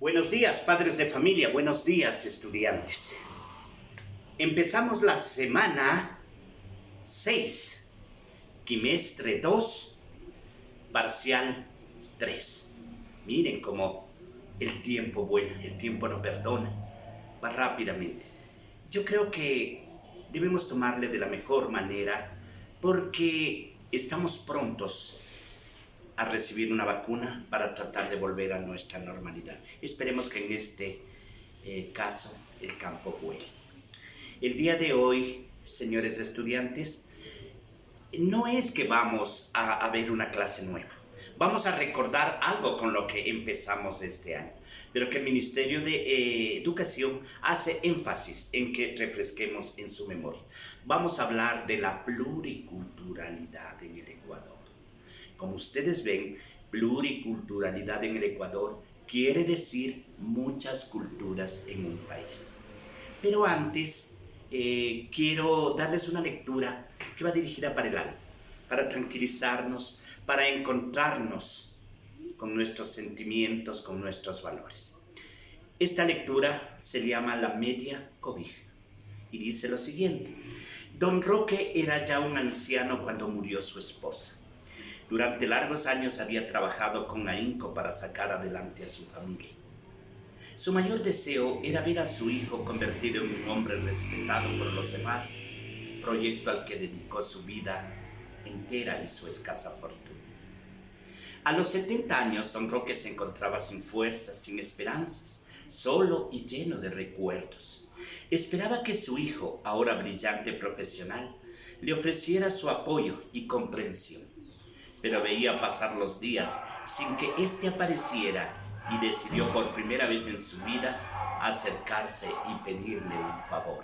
Buenos días, padres de familia, buenos días, estudiantes. Empezamos la semana 6, quimestre 2, parcial 3. Miren cómo el tiempo vuela, el tiempo no perdona, va rápidamente. Yo creo que debemos tomarle de la mejor manera porque estamos prontos a recibir una vacuna para tratar de volver a nuestra normalidad. Esperemos que en este caso el campo vuele. El día de hoy, señores estudiantes, no es que vamos a ver una clase nueva. Vamos a recordar algo con lo que empezamos este año, pero que el Ministerio de Educación hace énfasis en que refresquemos en su memoria. Vamos a hablar de la pluriculturalidad en el Ecuador. Como ustedes ven, pluriculturalidad en el Ecuador quiere decir muchas culturas en un país. Pero antes quiero darles una lectura que va dirigida para el alma, para tranquilizarnos, para encontrarnos con nuestros sentimientos, con nuestros valores. Esta lectura se llama La Media Cobija y dice lo siguiente. Don Roque era ya un anciano cuando murió su esposa. Durante largos años había trabajado con ahínco para sacar adelante a su familia. Su mayor deseo era ver a su hijo convertido en un hombre respetado por los demás, proyecto al que dedicó su vida entera y su escasa fortuna. A los 70 años, don Roque se encontraba sin fuerzas, sin esperanzas, solo y lleno de recuerdos. Esperaba que su hijo, ahora brillante profesional, le ofreciera su apoyo y comprensión. Pero veía pasar los días sin que éste apareciera y decidió por primera vez en su vida acercarse y pedirle un favor.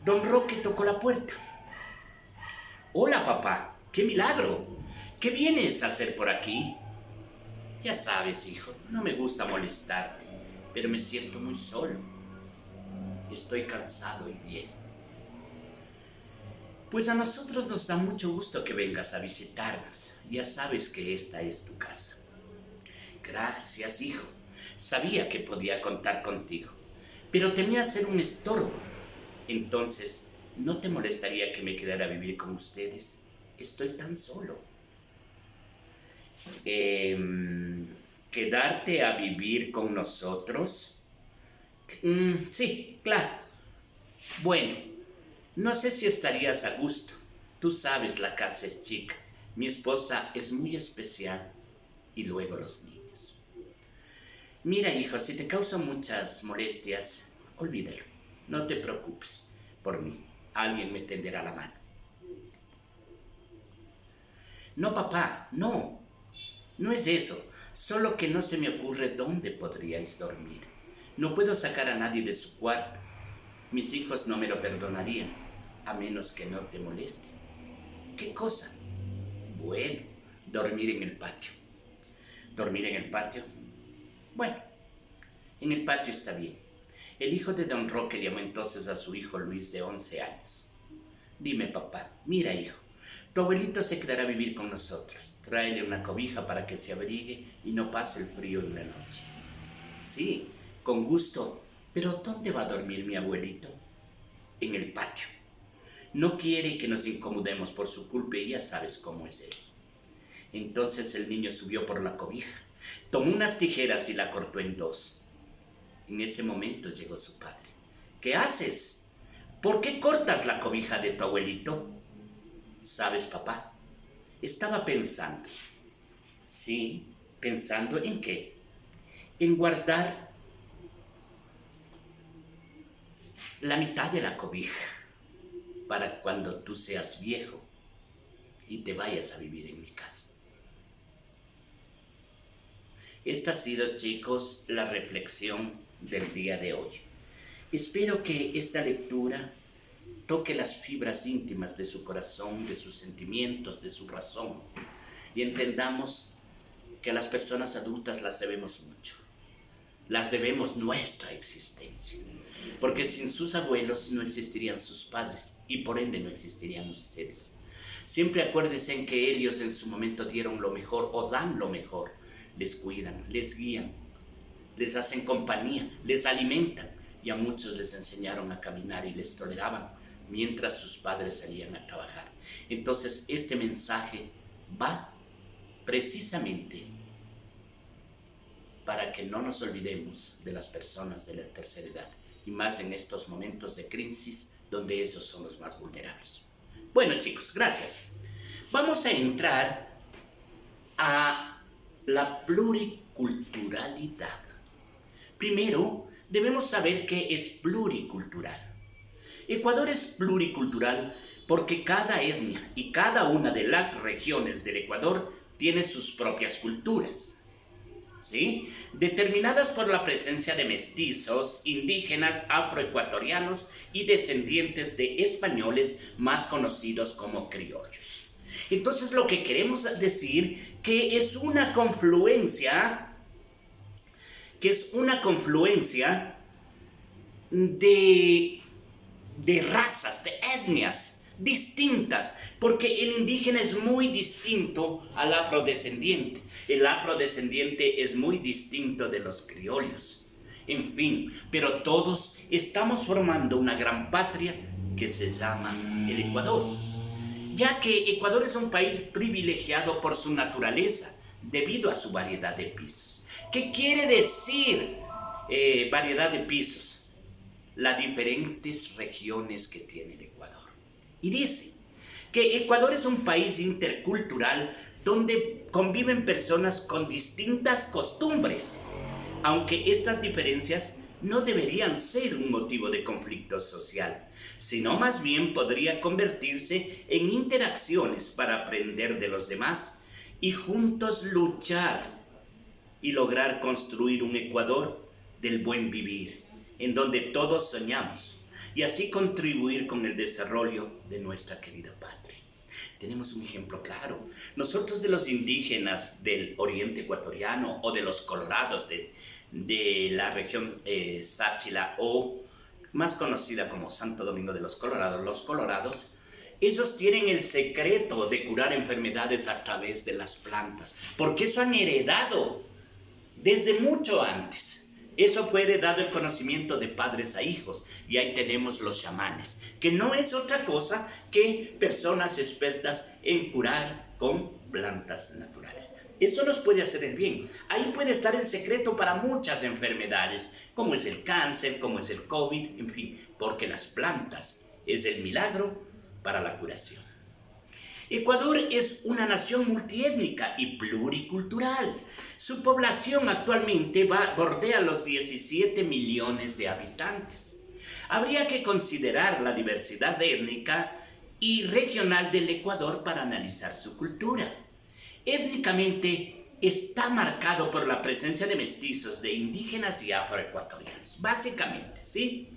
Don Roque tocó la puerta. «Hola, papá, qué milagro. ¿Qué vienes a hacer por aquí?» «Ya sabes, hijo, no me gusta molestarte, pero me siento muy solo. Estoy cansado y viejo». «Pues a nosotros nos da mucho gusto que vengas a visitarnos. Ya sabes que esta es tu casa». «Gracias, hijo. Sabía que podía contar contigo, pero temía ser un estorbo. Entonces, ¿no te molestaría que me quedara a vivir con ustedes? Estoy tan solo». ¿Quedarte a vivir con nosotros? Sí, claro. Bueno, no sé si estarías a gusto. Tú sabes, la casa es chica. Mi esposa es muy especial. Y luego los niños. Mira, hijo, si te causa muchas molestias, olvídalo. No te preocupes por mí. Alguien me tenderá la mano. No, papá, no. No es eso. Solo que no se me ocurre dónde podríais dormir. No puedo sacar a nadie de su cuarto. Mis hijos no me lo perdonarían, a menos que no te moleste. ¿Qué cosa? Bueno, dormir en el patio. ¿Dormir en el patio? Bueno, en el patio está bien. El hijo de don Roque llamó entonces a su hijo Luis de 11 años. Dime, papá, mira, hijo, tu abuelito se quedará a vivir con nosotros. Tráele una cobija para que se abrigue y no pase el frío en la noche. Sí, con gusto. ¿Pero dónde va a dormir mi abuelito? En el patio. No quiere que nos incomodemos por su culpa y ya sabes cómo es él. Entonces el niño subió por la cobija, tomó unas tijeras y la cortó en dos. En ese momento llegó su padre. ¿Qué haces? ¿Por qué cortas la cobija de tu abuelito? ¿Sabes, papá? Estaba pensando. Sí, ¿pensando en qué? En guardar la mitad de la cobija para cuando tú seas viejo y te vayas a vivir en mi casa. Esta ha sido, chicos, la reflexión del día de hoy. Espero que esta lectura toque las fibras íntimas de su corazón, de sus sentimientos, de su razón, y entendamos que a las personas adultas las debemos mucho. Las debemos nuestra existencia, porque sin sus abuelos no existirían sus padres y por ende no existirían ustedes. Siempre acuérdense en que ellos en su momento dieron lo mejor o dan lo mejor. Les cuidan, les guían les hacen compañía, les alimentan, y a muchos les enseñaron a caminar y les toleraban mientras sus padres salían a trabajar. Entonces este mensaje va precisamente para que no nos olvidemos de las personas de la tercera edad, y más en estos momentos de crisis donde esos son los más vulnerables. Bueno, chicos, gracias. Vamos a entrar a la pluriculturalidad. Primero, debemos saber qué es pluricultural. Ecuador es pluricultural porque cada etnia y cada una de las regiones del Ecuador tiene sus propias culturas, ¿sí? Determinadas por la presencia de mestizos, indígenas, afroecuatorianos y descendientes de españoles más conocidos como criollos. Entonces lo que queremos decir que es una confluencia de razas, de etnias distintas, porque el indígena es muy distinto al afrodescendiente, el afrodescendiente es muy distinto de los criollos, en fin, pero todos estamos formando una gran patria que se llama el Ecuador, ya que Ecuador es un país privilegiado por su naturaleza, debido a su variedad de pisos. ¿Qué quiere decir variedad de pisos? Las diferentes regiones que tiene el Ecuador. Y dice que Ecuador es un país intercultural donde conviven personas con distintas costumbres, aunque estas diferencias no deberían ser un motivo de conflicto social, sino más bien podría convertirse en interacciones para aprender de los demás y juntos luchar y lograr construir un Ecuador del buen vivir, en donde todos soñamos, y así contribuir con el desarrollo de nuestra querida patria. Tenemos un ejemplo claro. Nosotros de los indígenas del oriente ecuatoriano o de los colorados de la región Sáchila, o más conocida como Santo Domingo de los colorados, ellos tienen el secreto de curar enfermedades a través de las plantas, porque eso han heredado desde mucho antes. Eso fue heredado el conocimiento de padres a hijos, y ahí tenemos los chamanes, que no es otra cosa que personas expertas en curar con plantas naturales. Eso nos puede hacer el bien. Ahí puede estar el secreto para muchas enfermedades, como es el cáncer, como es el COVID, en fin, porque las plantas es el milagro para la curación. Ecuador es una nación multiétnica y pluricultural. Su población actualmente bordea los 17 millones de habitantes. Habría que considerar la diversidad étnica y regional del Ecuador para analizar su cultura. Étnicamente está marcado por la presencia de mestizos, de indígenas y afroecuatorianos, básicamente, ¿sí?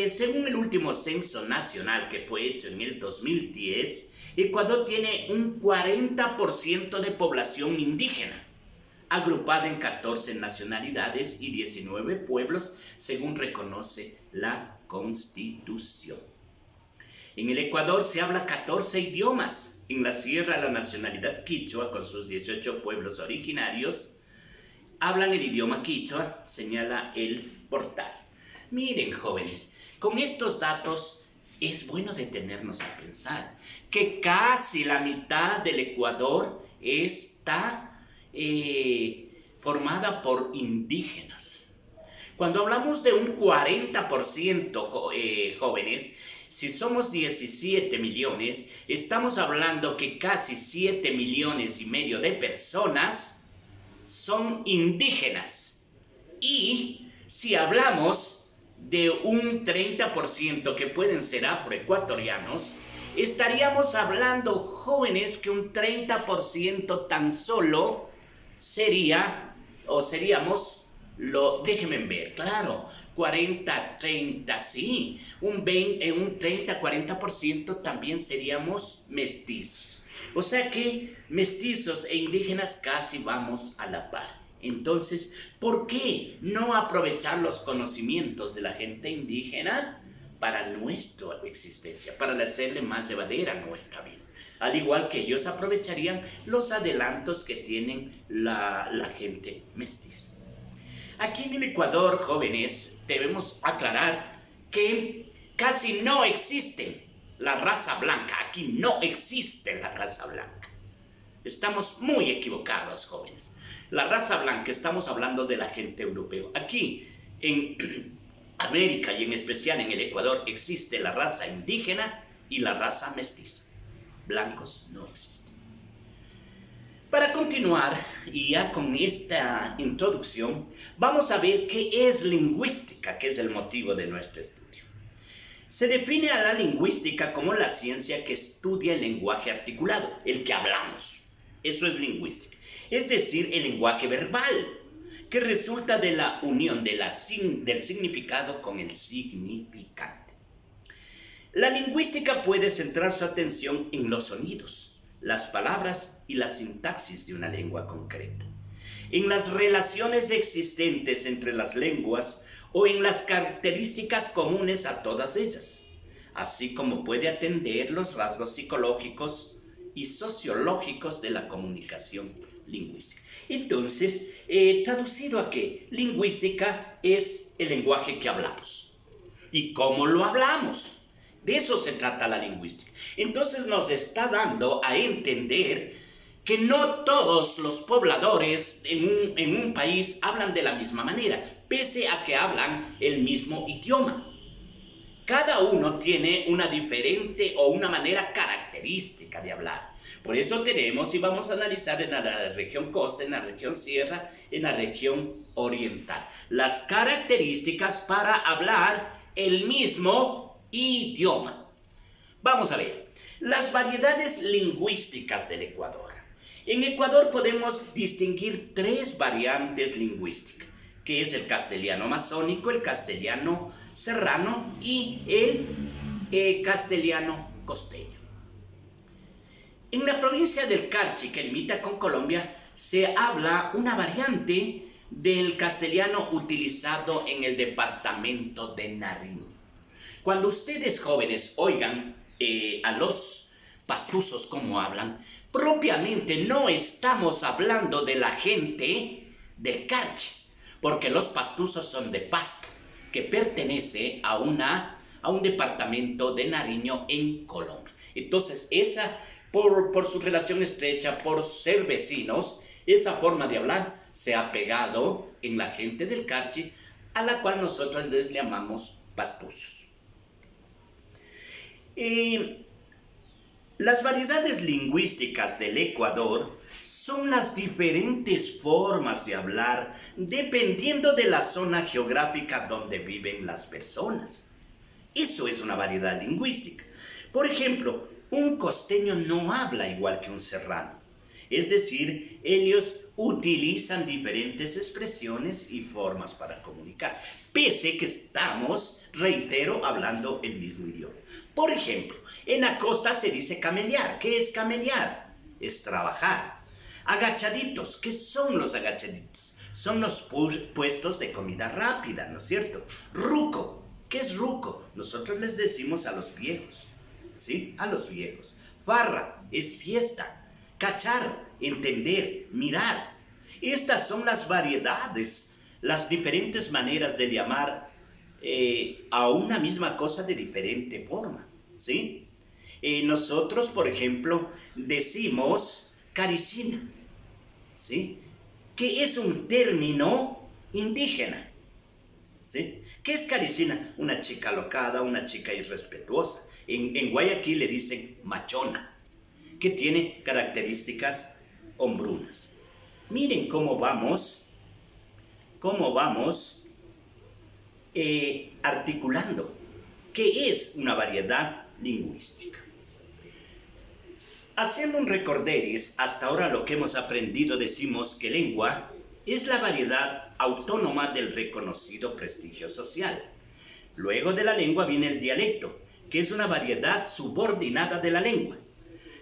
Según el último censo nacional que fue hecho en el 2010, Ecuador tiene un 40% de población indígena, agrupada en 14 nacionalidades y 19 pueblos, según reconoce la Constitución. En el Ecuador se habla 14 idiomas. En la sierra, la nacionalidad quichua, con sus 18 pueblos originarios, hablan el idioma quichua, señala el portal. Miren, jóvenes, con estos datos es bueno detenernos a pensar que casi la mitad del Ecuador está formada por indígenas. Cuando hablamos de un 40%, jóvenes, si somos 17 millones, estamos hablando que casi 7 millones y medio de personas son indígenas. Y si hablamos de un 30% que pueden ser afroecuatorianos, estaríamos hablando, jóvenes, que un 30% tan solo seríamos, déjenme ver, claro, 40, 30, sí, un 30, 40% también seríamos mestizos. O sea que mestizos e indígenas casi vamos a la par. Entonces, ¿por qué no aprovechar los conocimientos de la gente indígena para nuestra existencia, para hacerle más llevadera nuestra vida? Al igual que ellos aprovecharían los adelantos que tienen la gente mestiza. Aquí en el Ecuador, jóvenes, debemos aclarar que casi no existe la raza blanca. Aquí no existe la raza blanca. Estamos muy equivocados, jóvenes. La raza blanca, estamos hablando de la gente europea. Aquí en América y en especial en el Ecuador existe la raza indígena y la raza mestiza. Blancos no existen. Para continuar, y ya con esta introducción, vamos a ver qué es lingüística, que es el motivo de nuestro estudio. Se define a la lingüística como la ciencia que estudia el lenguaje articulado, el que hablamos. Eso es lingüística. Es decir, el lenguaje verbal, que resulta de la unión del significado con el significante. La lingüística puede centrar su atención en los sonidos, las palabras y la sintaxis de una lengua concreta, en las relaciones existentes entre las lenguas o en las características comunes a todas ellas, así como puede atender los rasgos psicológicos y sociológicos de la comunicación lingüística. Entonces, traducido a qué, lingüística es el lenguaje que hablamos. ¿Y cómo lo hablamos? De eso se trata la lingüística. Entonces nos está dando a entender que no todos los pobladores en un país hablan de la misma manera, pese a que hablan el mismo idioma. Cada uno tiene una diferente o una manera característica de hablar. Por eso tenemos, y vamos a analizar en la región costa, en la región sierra, en la región oriental, las características para hablar el mismo idioma. Vamos a ver, las variedades lingüísticas del Ecuador. En Ecuador podemos distinguir tres variantes lingüísticas, que es el castellano amazónico, el castellano serrano y el castellano costeño. En la provincia del Carchi, que limita con Colombia, se habla una variante del castellano utilizado en el departamento de Nariño. Cuando ustedes jóvenes oigan a los pastuzos cómo hablan, propiamente no estamos hablando de la gente del Carchi, porque los pastuzos son de Pasto, que pertenece a un departamento de Nariño en Colombia. Entonces, por su relación estrecha, por ser vecinos, esa forma de hablar se ha pegado en la gente del Carchi, a la cual nosotros les llamamos pastuzos. Las variedades lingüísticas del Ecuador son las diferentes formas de hablar dependiendo de la zona geográfica donde viven las personas. Eso es una variedad lingüística. Por ejemplo, un costeño no habla igual que un serrano. Es decir, ellos utilizan diferentes expresiones y formas para comunicar, pese que estamos, reitero, hablando el mismo idioma. Por ejemplo, en la costa se dice camelear. ¿Qué es camelear? Es trabajar. Agachaditos. ¿Qué son los agachaditos? Son los puestos de comida rápida, ¿no es cierto? Ruco. ¿Qué es ruco? Nosotros les decimos a los viejos, ¿sí? A los viejos. Farra es fiesta. Cachar, entender, mirar. Estas son las variedades, las diferentes maneras de llamar a una misma cosa de diferente forma, ¿sí? Nosotros, por ejemplo, decimos caricina, ¿sí? Que es un término indígena, ¿sí? ¿Qué es caricina? Una chica alocada, una chica irrespetuosa. En Guayaquil le dicen machona, que tiene características hombrunas. Miren cómo vamos articulando qué es una variedad lingüística. Haciendo un recorderis, hasta ahora lo que hemos aprendido decimos que lengua es la variedad autónoma del reconocido prestigio social. Luego de la lengua viene el dialecto, que es una variedad subordinada de la lengua.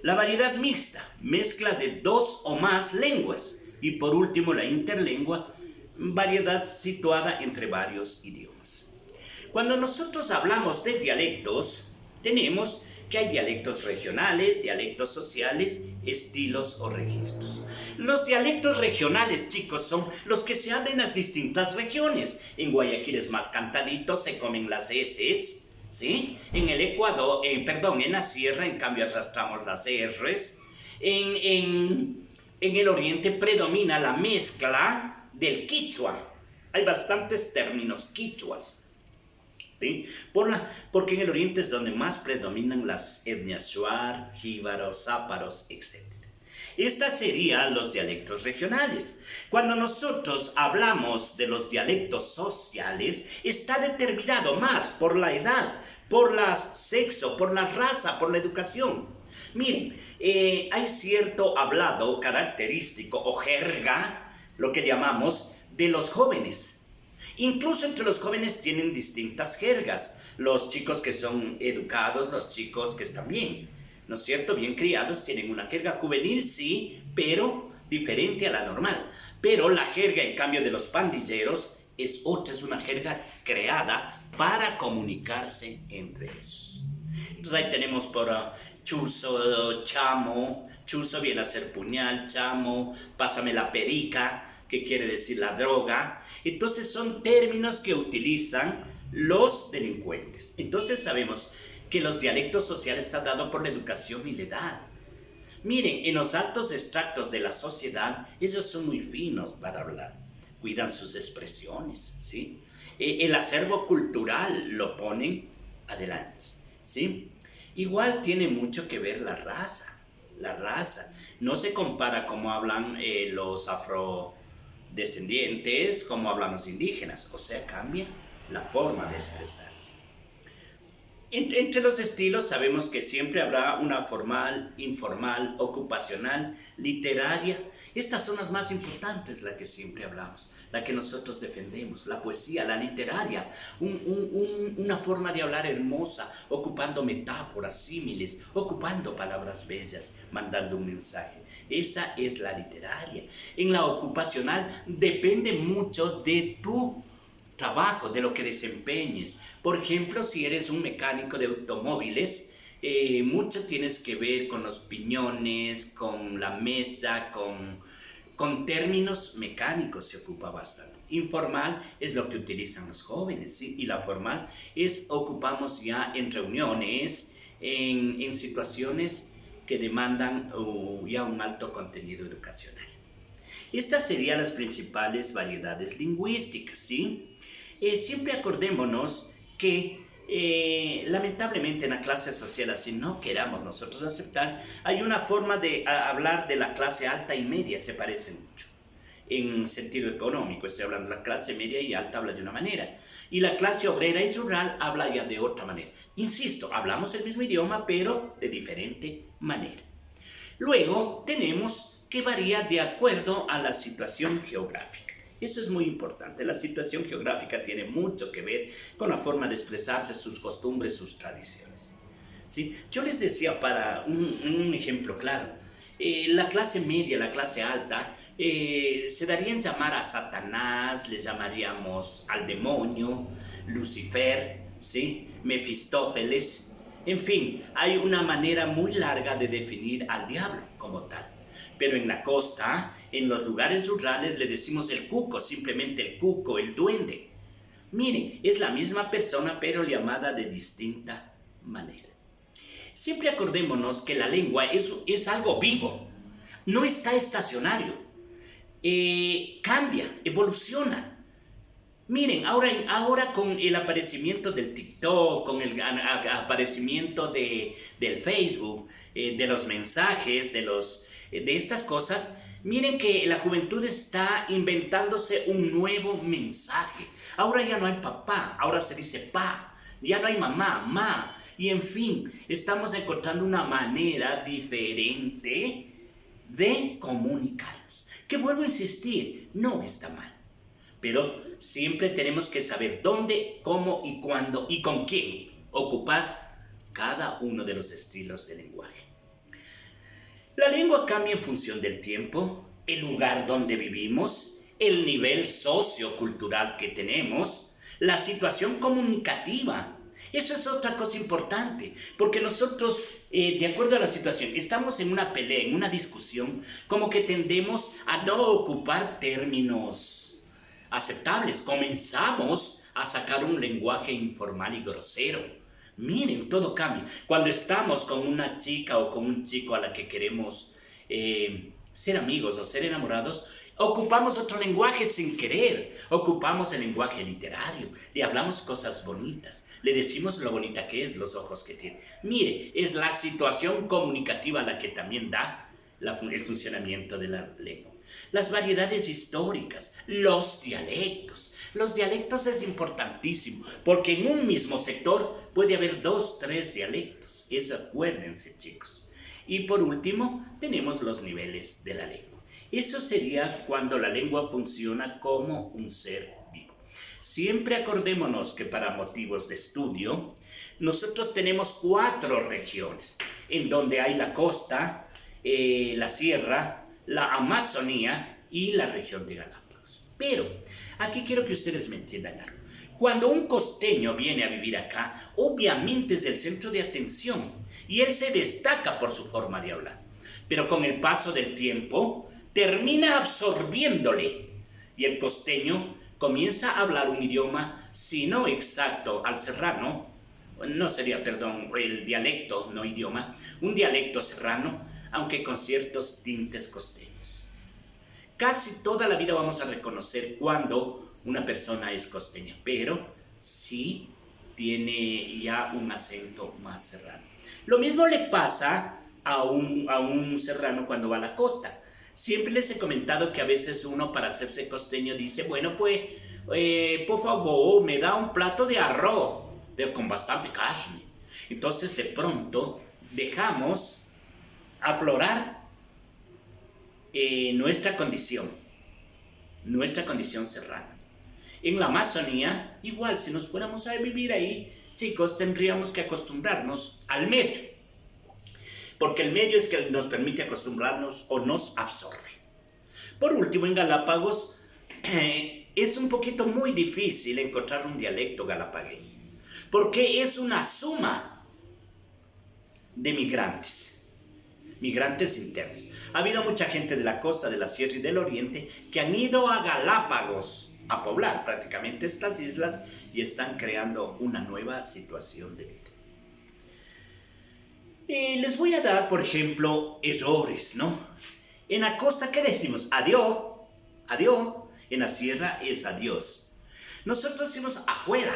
La variedad mixta, mezcla de dos o más lenguas. Y por último la interlengua, variedad situada entre varios idiomas. Cuando nosotros hablamos de dialectos, tenemos que hay dialectos regionales, dialectos sociales, estilos o registros. Los dialectos regionales, chicos, son los que se hablan en las distintas regiones. En Guayaquil es más cantadito, se comen las eses, ¿sí? En el Ecuador, en la sierra, en cambio, arrastramos las R's. En el oriente predomina la mezcla del quichua. Hay bastantes términos quichuas, ¿sí? Porque en el oriente es donde más predominan las etnias shuar, jíbaros, záparos, etc. Estos serían los dialectos regionales. Cuando nosotros hablamos de los dialectos sociales, está determinado más por la edad, por el sexo, por la raza, por la educación. Miren, hay cierto hablado característico o jerga, lo que llamamos, de los jóvenes. Incluso entre los jóvenes tienen distintas jergas. Los chicos que son educados, los chicos que están bien, ¿no es cierto? Bien criados, tienen una jerga juvenil, sí, pero diferente a la normal. Pero la jerga, en cambio, de los pandilleros es otra, es una jerga creada para comunicarse entre ellos. Entonces ahí tenemos por chuzo, chamo. Chuzo viene a ser puñal, chamo, pásame la perica, que quiere decir la droga. Entonces son términos que utilizan los delincuentes. Entonces sabemos que los dialectos sociales están dados por la educación y la edad. Miren, en los altos extractos de la sociedad, ellos son muy finos para hablar. Cuidan sus expresiones, ¿sí? El acervo cultural lo ponen adelante, ¿sí? Igual tiene mucho que ver la raza. La raza no se compara como hablan los afrodescendientes, como hablan los indígenas. O sea, cambia la forma de expresarse. Entre los estilos sabemos que siempre habrá una formal, informal, ocupacional, literaria. Estas son las más importantes, la que siempre hablamos, la que nosotros defendemos, la poesía, la literaria, una forma de hablar hermosa, ocupando metáforas, símiles, ocupando palabras bellas, mandando un mensaje. Esa es la literaria. En la ocupacional depende mucho de tu trabajo, de lo que desempeñes. Por ejemplo, si eres un mecánico de automóviles, mucho tienes que ver con los piñones, con la mesa, con términos mecánicos se ocupa bastante. Informal es lo que utilizan los jóvenes, ¿sí? Y la formal ocupamos ya en reuniones, en situaciones que demandan ya un alto contenido educacional. Estas serían las principales variedades lingüísticas, ¿sí? Siempre acordémonos que lamentablemente en la clase social, así no queramos nosotros aceptar, hay una forma de hablar de la clase alta y media, se parecen mucho. En sentido económico, estoy hablando de la clase media y alta habla de una manera. Y la clase obrera y rural habla ya de otra manera. Insisto, hablamos el mismo idioma, pero de diferente manera. Luego tenemos que varía de acuerdo a la situación geográfica. Eso es muy importante. La situación geográfica tiene mucho que ver con la forma de expresarse, sus costumbres, sus tradiciones, ¿sí? Yo les decía, para un ejemplo claro, la clase media, la clase alta, se darían llamar a Satanás, le llamaríamos al demonio, Lucifer, ¿sí? Mefistófeles. En fin, hay una manera muy larga de definir al diablo como tal. Pero en la costa, en los lugares rurales, le decimos el cuco, simplemente el cuco, el duende. Miren, es la misma persona, pero llamada de distinta manera. Siempre acordémonos que la lengua es algo vivo, no está estacionario, cambia, evoluciona. Miren, ahora con el aparecimiento del TikTok, con el aparecimiento del Facebook, de los mensajes, de estas cosas, miren que la juventud está inventándose un nuevo mensaje. Ahora ya no hay papá, ahora se dice pa, ya no hay mamá, ma, y en fin, estamos encontrando una manera diferente de comunicarnos. Que vuelvo a insistir, no está mal, pero siempre tenemos que saber dónde, cómo y cuándo y con quién ocupar cada uno de los estilos de lenguaje. La lengua cambia en función del tiempo, el lugar donde vivimos, el nivel sociocultural que tenemos, la situación comunicativa Eso es otra cosa importante, porque nosotros, de acuerdo a la situación, estamos en una pelea, en una discusión, como que tendemos a no ocupar términos aceptables. Comenzamos a sacar un lenguaje informal y grosero. Miren, todo cambia. Cuando estamos con una chica o con un chico a la que queremos ser amigos o ser enamorados, ocupamos otro lenguaje sin querer. Ocupamos el lenguaje literario, le hablamos cosas bonitas, le decimos lo bonita que es, los ojos que tiene. Mire, es la situación comunicativa la que también da el funcionamiento de la lengua. Las variedades históricas, los dialectos. Los dialectos es importantísimo, porque en un mismo sector puede haber 2, 3 dialectos. Eso acuérdense, chicos. Y por último, tenemos los niveles de la lengua. Eso sería cuando la lengua funciona como un ser vivo. Siempre acordémonos que para motivos de estudio, nosotros tenemos 4 regiones, en donde hay la costa, la sierra, la Amazonía y la región de Galápagos. Pero aquí quiero que ustedes me entiendan algo. Cuando un costeño viene a vivir acá, obviamente es el centro de atención y él se destaca por su forma de hablar. Pero con el paso del tiempo, termina absorbiéndole y el costeño comienza a hablar un idioma, si no exacto al serrano, no sería, perdón, el dialecto, no idioma, un dialecto serrano, aunque con ciertos tintes costeños. Casi toda la vida vamos a reconocer cuando una persona es costeña, pero sí tiene ya un acento más serrano. Lo mismo le pasa a un serrano cuando va a la costa. Siempre les he comentado que a veces uno para hacerse costeño dice, bueno pues, por favor, me da un plato de arroz, pero con bastante carne. Entonces de pronto dejamos aflorar nuestra condición serrana. En la Amazonía, igual, si nos fuéramos a vivir ahí, chicos, tendríamos que acostumbrarnos al medio. Porque el medio es que nos permite acostumbrarnos o nos absorbe. Por último, en Galápagos es un poquito muy difícil encontrar un dialecto galapagueño, porque es una suma de migrantes internos. Ha habido mucha gente de la costa, de la sierra y del oriente que han ido a Galápagos a poblar prácticamente estas islas y están creando una nueva situación de vida. Les voy a dar, por ejemplo, errores, ¿no? En la costa, ¿qué decimos? Adiós, adiós. En la sierra es adiós. Nosotros decimos afuera,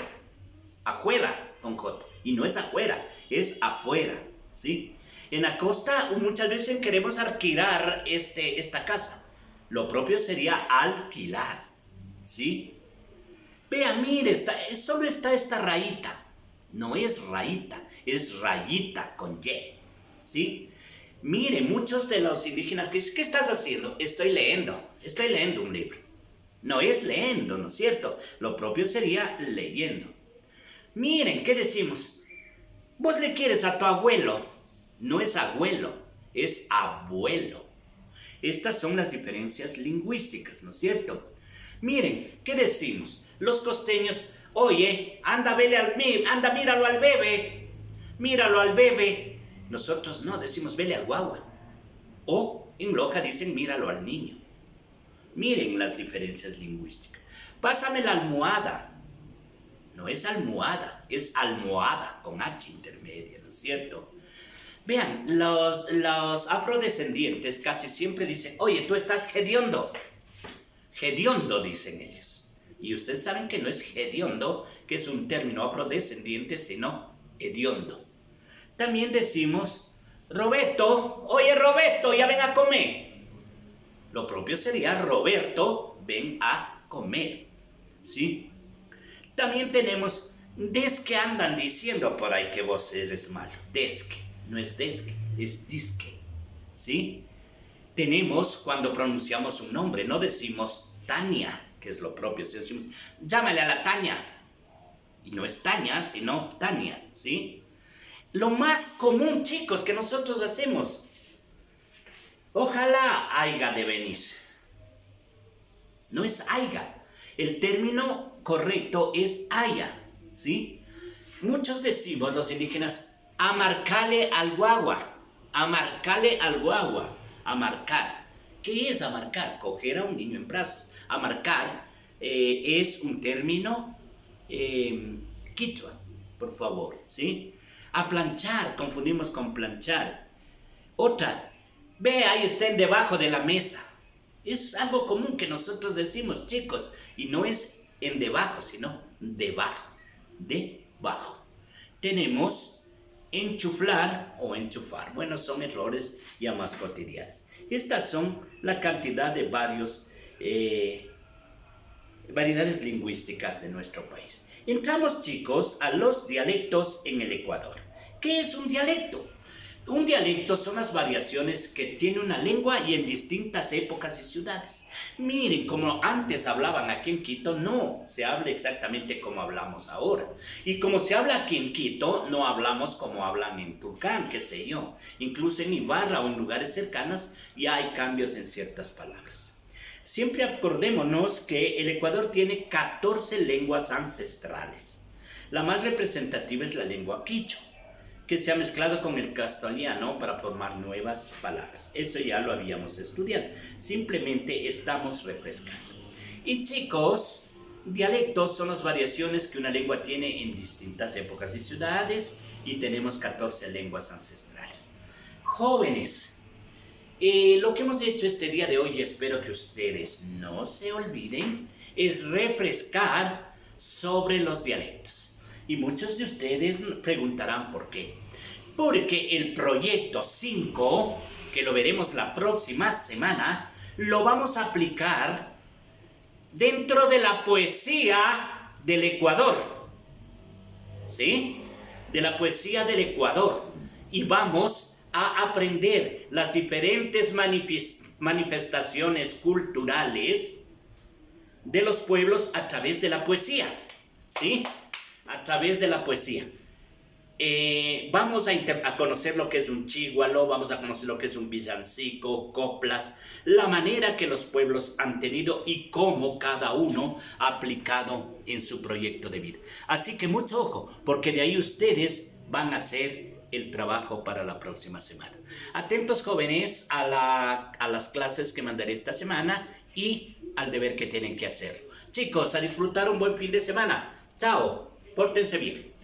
afuera con J. Y no es afuera, es afuera, ¿sí? En la costa muchas veces queremos alquilar esta casa. Lo propio sería alquilar, ¿sí? Vea, mire, solo está esta rayita. No es rayita, es rayita con Y, ¿sí? Mire, muchos de los indígenas que dicen, ¿qué estás haciendo? Estoy leyendo un libro. No es leyendo, ¿no es cierto? Lo propio sería leyendo. Miren, ¿qué decimos? Vos le quieres a tu abuelo. No es abuelo, es abuelo. Estas son las diferencias lingüísticas, ¿no es cierto? Miren, ¿qué decimos? Los costeños, oye, anda, míralo al bebé. Míralo al bebé. Nosotros no, decimos vele al guagua. O en Loja dicen míralo al niño. Miren las diferencias lingüísticas. Pásame la almohada. No es almohada, es almohada con H intermedia, ¿no es cierto? Vean, los afrodescendientes casi siempre dicen, oye, tú estás hediondo. Hediondo, dicen ellos. Y ustedes saben que no es hediondo, que es un término afrodescendiente, sino hediondo. También decimos, Roberto, oye Roberto, ya ven a comer. Lo propio sería, Roberto, ven a comer, ¿sí? También tenemos, desque andan diciendo por ahí que vos eres malo. Desque, no es desque, es disque, ¿sí? Tenemos, cuando pronunciamos un nombre, no decimos Tania, que es lo propio, decimos, llámale a la Tania. Y no es Tania, sino Tania, ¿sí? Lo más común, chicos, que nosotros hacemos, ojalá haiga de venir. No es haiga. El término correcto es haya, ¿sí? Muchos decimos, los indígenas, amarcale al guagua, amarcale al guagua, amarcar. ¿Qué es amarcar? Coger a un niño en brazos. Amarcar es un término quichua, por favor, ¿sí? Aplanchar, confundimos con planchar. Otra, ve, ahí estén debajo de la mesa. Es algo común que nosotros decimos, chicos, y no es en debajo, sino debajo, debajo. Tenemos enchuflar o enchufar. Bueno, son errores ya más cotidianos. Estas son la cantidad de variedades lingüísticas de nuestro país. Entramos, chicos, a los dialectos en el Ecuador. ¿Qué es un dialecto? Un dialecto son las variaciones que tiene una lengua y en distintas épocas y ciudades. Miren, como antes hablaban aquí en Quito, no se habla exactamente como hablamos ahora. Y como se habla aquí en Quito, no hablamos como hablan en Tulcán, qué sé yo. Incluso en Ibarra o en lugares cercanos ya hay cambios en ciertas palabras. Siempre acordémonos que el Ecuador tiene 14 lenguas ancestrales. La más representativa es la lengua quichua, que se ha mezclado con el castellano para formar nuevas palabras. Eso ya lo habíamos estudiado. Simplemente estamos refrescando. Y chicos, dialectos son las variaciones que una lengua tiene en distintas épocas y ciudades, y tenemos 14 lenguas ancestrales. Jóvenes, lo que hemos hecho este día de hoy, y espero que ustedes no se olviden, es refrescar sobre los dialectos. Y muchos de ustedes preguntarán por qué. Porque el proyecto 5, que lo veremos la próxima semana, lo vamos a aplicar dentro de la poesía del Ecuador. ¿Sí? De la poesía del Ecuador. Y vamos a aprender las diferentes manifestaciones culturales de los pueblos a través de la poesía. ¿Sí? A través de la poesía. Vamos a conocer lo que es un chígualo, vamos a conocer lo que es un villancico, coplas, la manera que los pueblos han tenido y cómo cada uno ha aplicado en su proyecto de vida. Así que mucho ojo, porque de ahí ustedes van a hacer el trabajo para la próxima semana. Atentos, jóvenes, a las clases que mandaré esta semana y al deber que tienen que hacer. Chicos, a disfrutar un buen fin de semana. Chao, pórtense bien.